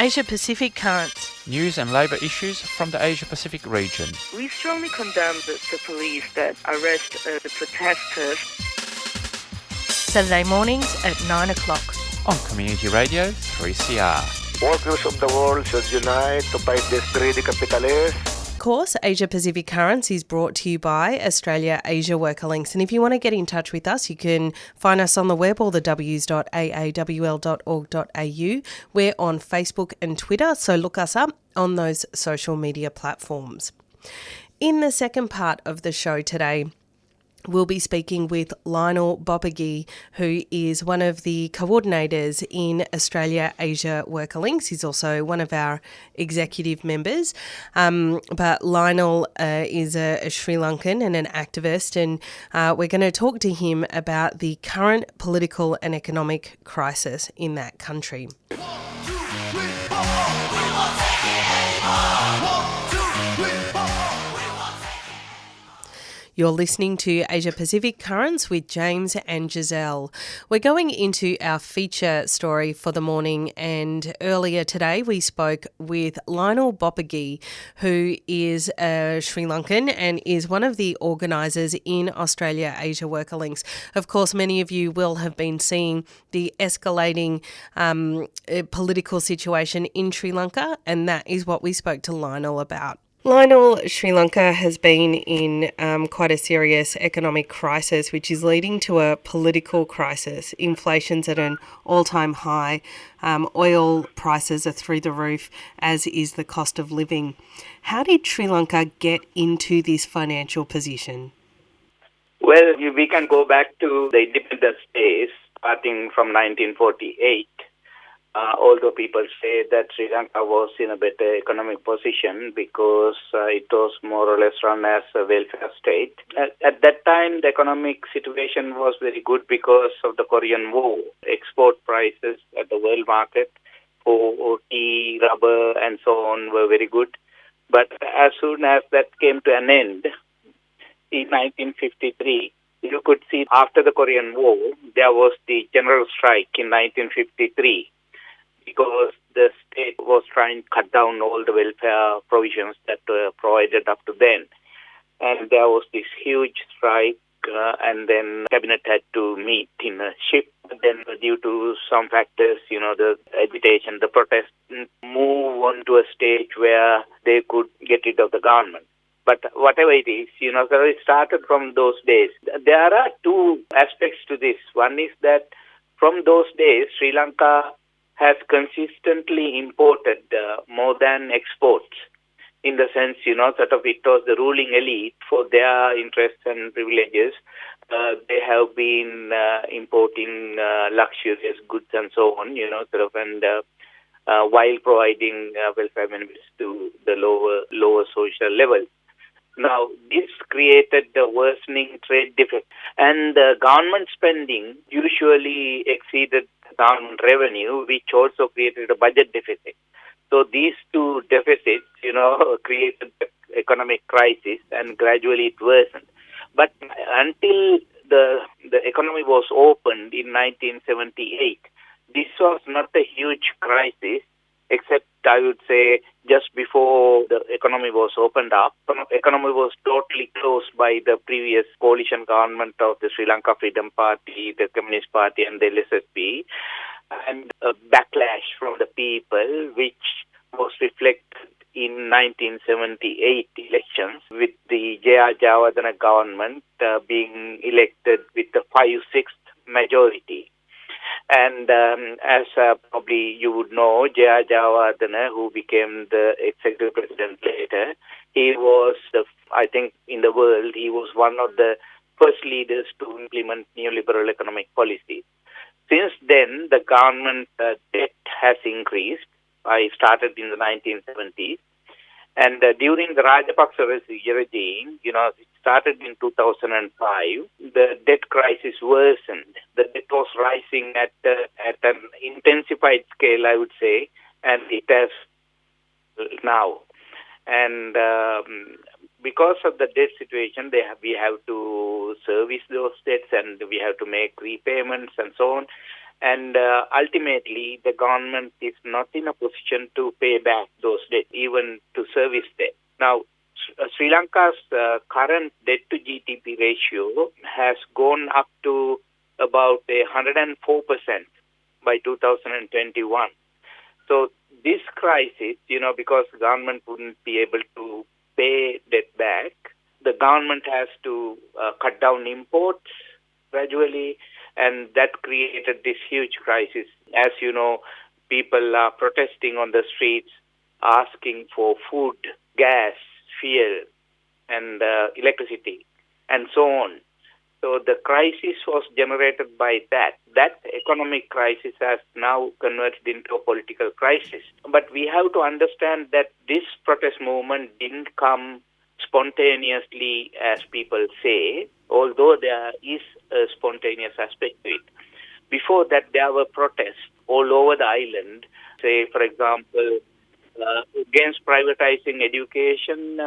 Asia Pacific Currents. News and labour issues from the Asia Pacific region. We strongly condemn the police that arrest the protesters. Saturday mornings at 9 o'clock. On Community Radio 3CR. Workers of the world should unite to fight this greedy capitalist. Of course, Asia Pacific Currents is brought to you by Australia Asia Worker Links. And if you want to get in touch with us, you can find us on the web, all the w's.aawl.org.au. We're on Facebook and Twitter, so look us up on those social media platforms. In the second part of the show today, we'll be speaking with Lionel Boppeguy, who is one of the coordinators in Australia Asia Worker Links. He's also one of our executive members. But Lionel is a Sri Lankan and an activist, and we're going to talk to him about the current political and economic crisis in that country. 1, 2, 3, 4. We won't take it anymore. 1, 2, 3, 4. You're listening to Asia Pacific Currents with James and Giselle. We're going into our feature story for the morning, and earlier today we spoke with Lionel Boppeguy, who is a Sri Lankan and is one of the organisers in Australia Asia Worker Links. Of course, many of you will have been seeing the escalating political situation in Sri Lanka, and that is what we spoke to Lionel about. Lionel, Sri Lanka has been in quite a serious economic crisis, which is leading to a political crisis. Inflation's at an all-time high. Oil prices are through the roof, as is the cost of living. How did Sri Lanka get into this financial position? Well, we can go back to the independence days, starting from 1948. Although people say that Sri Lanka was in a better economic position because it was more or less run as a welfare state. At that time, the economic situation was very good because of the Korean War. Export prices at the world market for tea, rubber, and so on were very good. But as soon as that came to an end, in 1953, you could see after the Korean War, there was the general strike in 1953. Because the state was trying to cut down all the welfare provisions that were provided up to then. And there was this huge strike, and then cabinet had to meet in a ship. Then due to some factors, the agitation, the protest, move on to a stage where they could get rid of the government. But whatever it is, so it started from those days. There are two aspects to this. One is that from those days, Sri Lanka has consistently imported more than exports, in the sense, sort of it was the ruling elite for their interests and privileges. They have been importing luxurious goods and so on, and while providing welfare benefits to the lower social levels. Now, this created the worsening trade deficit, and the government spending usually exceeded government revenue, which also created a budget deficit. So these two deficits, created the economic crisis, and gradually it worsened. But until the economy was opened in 1978, this was not a huge crisis, except I would say just before the economy was opened up. The economy was totally closed by the previous coalition government of the Sri Lanka Freedom Party, the Communist Party and the LSSP, and a backlash from the people, which was reflected in 1978 elections, with the J.R. Jayawardena government being elected with a 5/6 majority. And as probably you would know, J.R. Jayawardena, who became the executive president later, he was, I think in the world, he was one of the first leaders to implement neoliberal economic policies. Since then, the government debt has increased. I started in the 1970s. And during the Rajapaksa regime, it started in 2005, the debt crisis worsened. The debt was rising at an intensified scale, I would say, and it has now. And because of the debt situation, we have to service those debts, and we have to make repayments and so on. And ultimately, the government is not in a position to pay back those debts, even to service debt. Now, Sri Lanka's current debt to GDP ratio has gone up to about 104% by 2021. So this crisis, because government wouldn't be able to pay debt back, the government has to cut down imports gradually, and that created this huge crisis. As you know, people are protesting on the streets, asking for food, gas, fuel, and electricity, and so on. So the crisis was generated by that. That economic crisis has now converted into a political crisis. But we have to understand that this protest movement didn't come spontaneously, as people say, although there is a spontaneous aspect to it. Before that, there were protests all over the island. Say, for example, against privatizing education.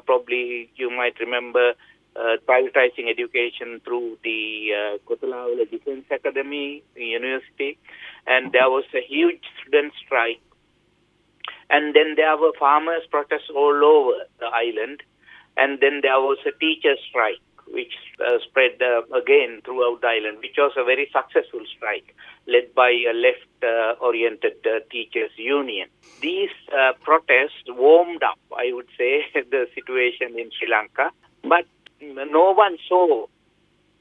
Probably you might remember privatizing education through the Kothalawala Defense Academy University, and there was a huge student strike. And then there were farmers' protests all over the island, and then there was a teacher strike, which spread again throughout the island, which was a very successful strike led by a left-oriented teachers' union. These protests warmed up, I would say, the situation in Sri Lanka, but no one saw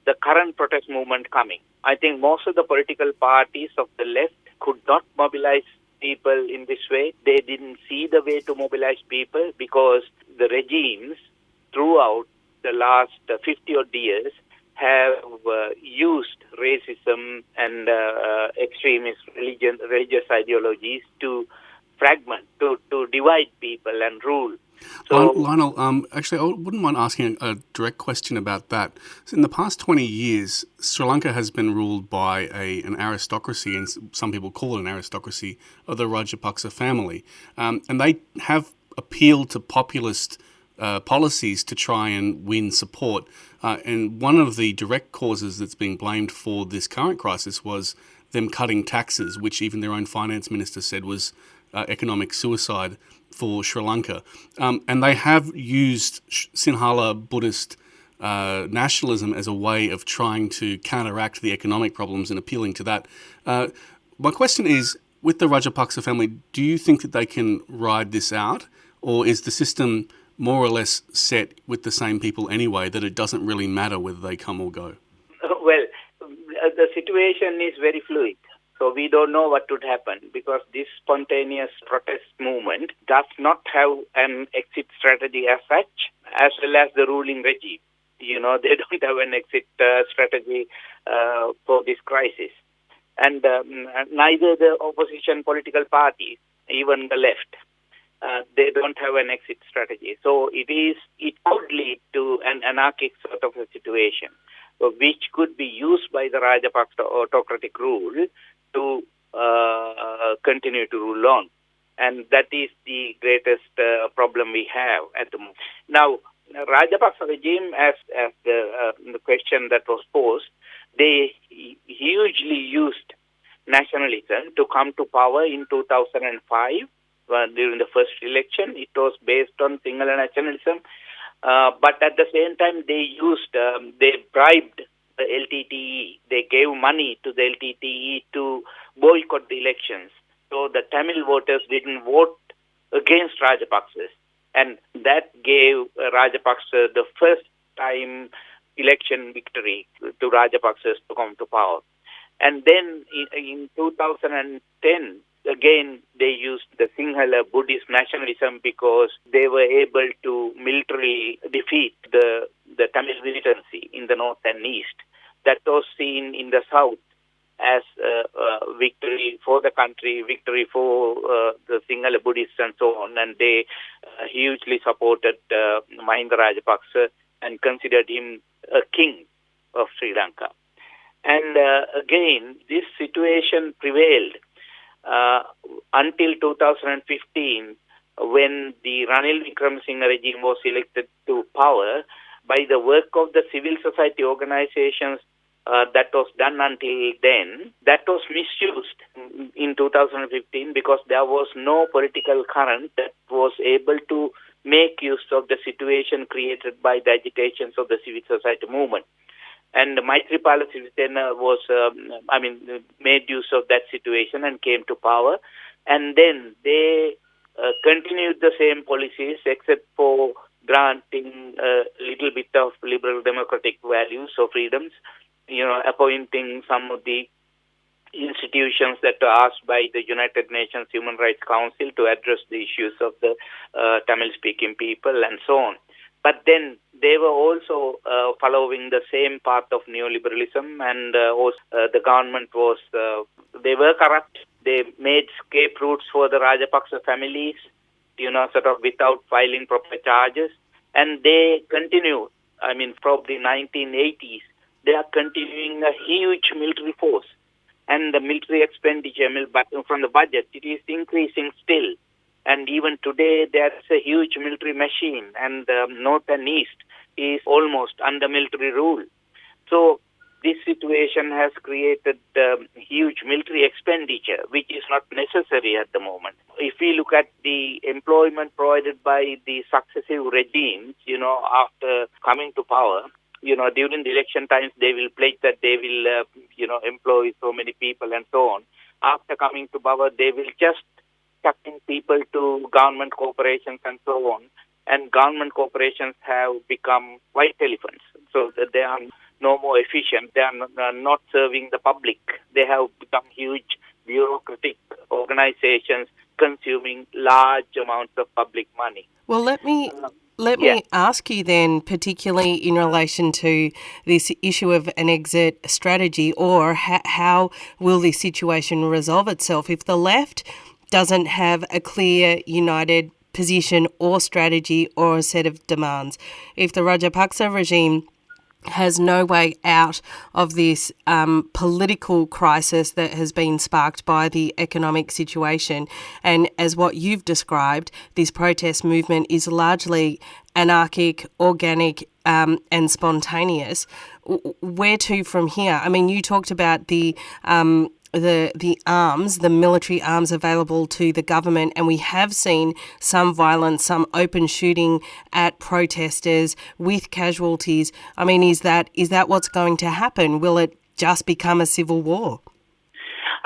the current protest movement coming. I think most of the political parties of the left could not mobilize people in this way. They didn't see the way to mobilize people because the regimes throughout the last 50-odd years have used racism and extremist religious ideologies to fragment, to divide people and rule. So, Lionel, actually, I wouldn't mind asking a direct question about that. So in the past 20 years, Sri Lanka has been ruled by an aristocracy, and some people call it an aristocracy, of the Rajapaksa family. And they have appealed to populist policies to try and win support. And one of the direct causes that's being blamed for this current crisis was them cutting taxes, which even their own finance minister said was economic suicide for Sri Lanka. And they have used Sinhala Buddhist nationalism as a way of trying to counteract the economic problems and appealing to that. My question is, with the Rajapaksa family, do you think that they can ride this out, or is the system more or less set with the same people anyway, that it doesn't really matter whether they come or go? Well, the situation is very fluid. So we don't know what would happen because this spontaneous protest movement does not have an exit strategy as such, as well as the ruling regime. They don't have an exit strategy for this crisis. And neither the opposition political parties, even the left, they don't have an exit strategy. So it could lead to an anarchic sort of a situation, which could be used by the Rajapaksa autocratic rule to continue to rule on. And that is the greatest problem we have at the moment. Now, Rajapaksa regime, as the question that was posed, they hugely used nationalism to come to power in 2005 during the first election. It was based on Sinhala nationalism. But at the same time, they bribed the LTTE. They gave money to the LTTE to boycott the elections. So the Tamil voters didn't vote against Rajapaksa. And that gave Rajapaksa the first time election victory to Rajapaksa to come to power. And then in 2010, again, they used the Sinhala Buddhist nationalism because they were able to militarily defeat the Tamil militancy in the north and east. That was seen in the south as victory for the country, victory for the Sinhala Buddhists and so on. And they hugely supported Mahinda Rajapaksa and considered him a king of Sri Lanka. And again, this situation prevailed until 2015, when the Ranil Wickremesinghe regime was elected to power by the work of the civil society organizations that was done until then, that was misused in 2015 because there was no political current that was able to make use of the situation created by the agitations of the civil society movement. And Maithripala Sirisena made use of that situation and came to power. And then they continued the same policies except for granting a little bit of liberal democratic values or freedoms, appointing some of the institutions that were asked by the United Nations Human Rights Council to address the issues of the Tamil-speaking people and so on. But then they were also following the same path of neoliberalism, and the government was, they were corrupt. They made escape routes for the Rajapaksa families, sort of without filing proper charges. And they continue, probably 1980s, they are continuing a huge military force. And the military expenditure from the budget, it is increasing still. And even today, there's a huge military machine, and North and East is almost under military rule. So this situation has created huge military expenditure, which is not necessary at the moment. If we look at the employment provided by the successive regimes, after coming to power, during the election times, they will pledge that they will, employ so many people and so on. After coming to power, they will just chucking people to government corporations and so on. And government corporations have become white elephants. So that they are no more efficient. They are not serving the public. They have become huge bureaucratic organizations consuming large amounts of public money. Well, let me ask you then, particularly in relation to this issue of an exit strategy, or how will this situation resolve itself if the left doesn't have a clear, united position or strategy or a set of demands. If the Rajapaksa regime has no way out of this political crisis that has been sparked by the economic situation, and as what you've described, this protest movement is largely anarchic, organic and spontaneous, where to from here? I mean, you talked about the arms, the military arms available to the government, and we have seen some violence, some open shooting at protesters with casualties. I mean, is that what's going to happen? Will it just become a civil war?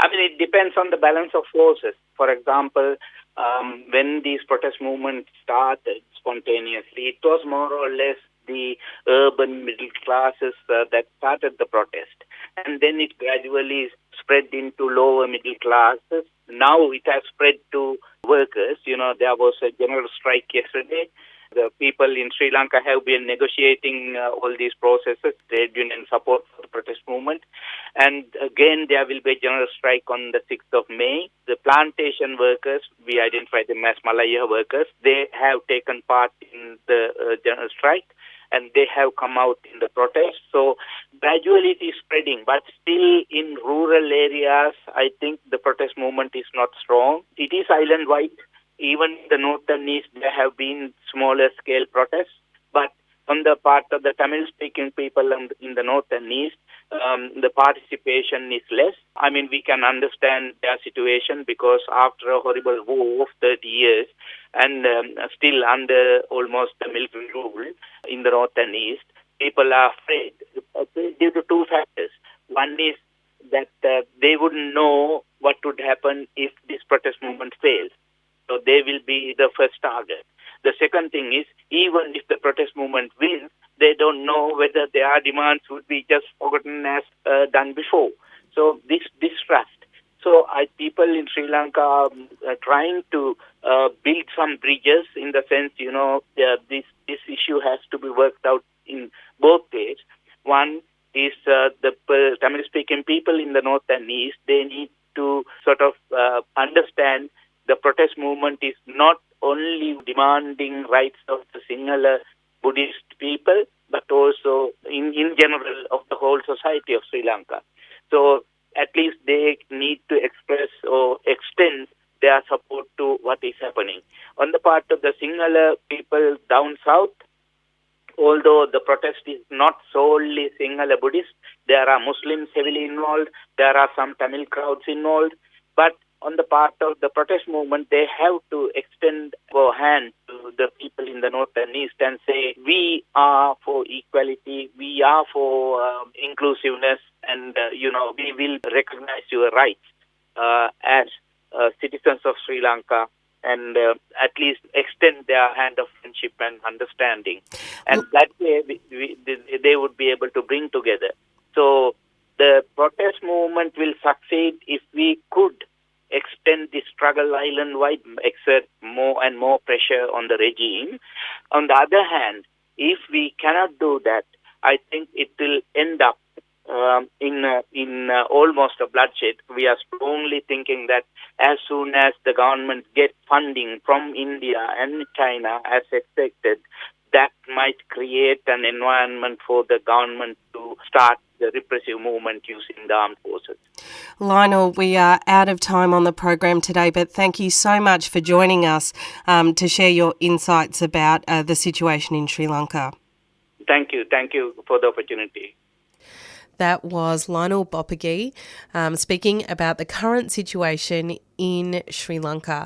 It depends on the balance of forces. For example, when these protest movements started spontaneously, it was more or less the urban middle classes that started the protest. And then it gradually spread into lower middle classes. Now it has spread to workers. There was a general strike yesterday. The people in Sri Lanka have been negotiating all these processes, trade union support for the protest movement. And again, there will be a general strike on the 6th of May. The plantation workers, we identify them as Malaya workers, they have taken part in the general strike, and they have come out in the protest. So gradually it is spreading, but still in rural areas, I think the protest movement is not strong. It is island-wide. Even in the north and east, there have been smaller scale protests, but on the part of the Tamil-speaking people in the north and east, the participation is less. We can understand their situation because after a horrible war of 30 years and still under almost the military rule in the north and east, people are afraid due to two factors. One is that they wouldn't know what would happen if this protest movement fails. So they will be the first target. The second thing is, even if the protest movement wins, they don't know whether their demands would be just forgotten as done before. So this distrust. So people in Sri Lanka are trying to build some bridges in the sense, this issue has to be worked out in both ways. One is the Tamil-speaking people in the north and east, they need to sort of understand the protest movement is not only demanding rights of the Sinhala Buddhist people, but also in general of the whole society of Sri Lanka. So at least they need to express or extend their support to what is happening. On the part of the Sinhala people down south, although the protest is not solely Sinhala Buddhist, there are Muslims heavily involved, there are some Tamil crowds involved, but on the part of the protest movement, they have to extend a hand to the people in the north and east and say, we are for equality, we are for inclusiveness, and, we will recognize your rights as citizens of Sri Lanka, and at least extend their hand of friendship and understanding. And that way, they would be able to bring together. So the protest movement will succeed if we could extend the struggle island-wide, exert more and more pressure on the regime. On the other hand, if we cannot do that, I think it will end up in almost a bloodshed. We are strongly thinking that as soon as the government gets funding from India and China as expected, that might create an environment for the government to start the repressive movement using the armed forces. Lionel, we are out of time on the program today, but thank you so much for joining us to share your insights about the situation in Sri Lanka. Thank you for the opportunity. That was Lionel Boppagee speaking about the current situation in Sri Lanka.